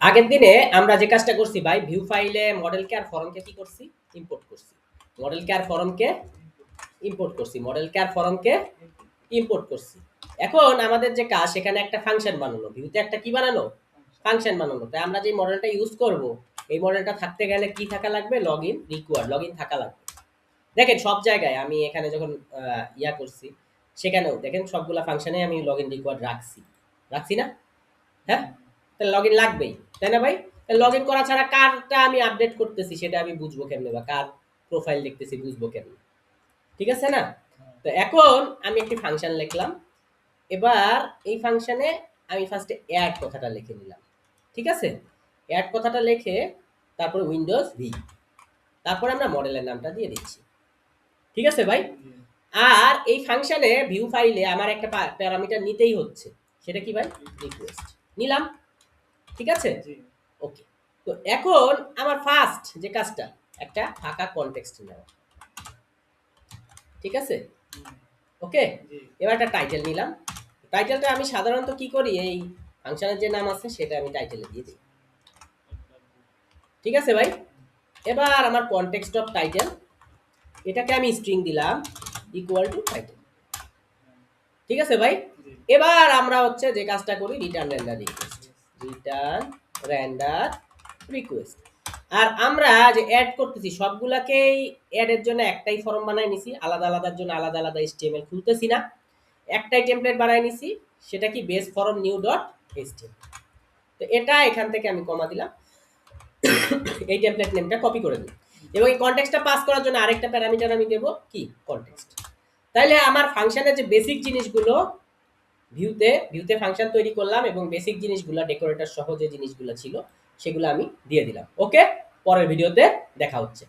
আগের দিনে আমরা যে কাজটা করছি ভাই, ভিউ ফাইলে মডেলকে আর ফরমকে কি করছি, ইম্পোর্ট করছি। মডেলকে আর ফরমকে ইম্পোর্ট করছি, মডেলকে আর ফরমকে ইম্পোর্ট করছি। এখন আমাদের যে কাজ, সেখানে একটা ফাংশন বানানো, ভিউতে একটা কি বানানো, ফাংশন বানানো। তাই আমরা যে মডেলটা ইউজ করব, এই মডেলটা থাকতে গেলে কি থাকা লাগবে, log in required, log in থাকা লাগবে। দেখেন সব জায়গায় আমি এখানে যখন ইয়া করছি, সেখানেও দেখেন সবগুলা ফাংশনে আমি লগ ইন রিকোয়ার্ড রাখছি, রাখছি না? হ্যাঁ, তাহলে লগ ইন লাগবেই, তাই না ভাই? লগ ইন করা ছাড়া কারটা আমি আপডেট করতেছি সেটা আমি বুঝবো কেমনে, বা কার প্রোফাইল দেখতেছি বুঝবো কেমনে? ঠিক আছে না? তো এখন আমি একটি ফাংশন লিখলাম। এবার এই ফাংশনে আমি ফার্স্টে অ্যাড কথাটা লিখে নিলাম। ঠিক আছে, অ্যাড কথাটা লিখে তারপরে উইন্ডোজ ভি, তারপরে আমরা মডেলের নামটা দিয়ে দিচ্ছি। ঠিক আছে ভাই? আর এই ফাংশনে ভিউ ফাইলে আমার একটা প্যারামিটার নিতেই হচ্ছে, সেটা কি ভাই, রিকোয়েস্ট নিলাম। ঠিক আছে, ওকে। তো এখন আমার ফার্স্ট যে কাজটা, একটা ফাঁকা কনটেক্সট নেওয়া। ঠিক আছে, ওকে। এবার একটা টাইটেল নিলাম। টাইটেলটা আমি সাধারণত কি করি, এই ফাংশনের যে নাম আছে সেটা আমি টাইটেলে দিয়ে দিই। ঠিক আছে ভাই? এবার আমার কনটেক্সট অফ টাইটেল, এটাকে আমি স্ট্রিং দিলাম ইকুয়াল টু টাইটেল। ঠিক আছে ভাই? এবার আমরা হচ্ছে যে কাজটা করি, return render request, return render request. আর আমরা যে অ্যাড করতেছি সবগুলাকেই অ্যাডের জন্য একটাই ফর্ম বানায় নিছি, আলাদা আলাদার জন্য আলাদা আলাদা HTML খুলতেছি না, একটাই টেমপ্লেট বানায় নিছি, সেটা কি base form new dot HTML। তো এটা এখান থেকে আমি কমা দিলাম, এই টেমপ্লেট নেমটা কপি করে দিই, এবং এই কনটেক্সটটা পাস করার জন্য আরেকটা প্যারামিটার আমি দেব কি, কনটেক্সট। তাইলে আমার ফাংশনের যে বেসিক জিনিসগুলো, ভিউতে ফাংশন তৈরি করলাম এবং বেসিক জিনিসগুলো, ডেকোরেটর সহ যে জিনিসগুলো ছিল সেগুলো আমি দিয়ে দিলাম। ওকে, পরের ভিডিওতে দেখা হচ্ছে।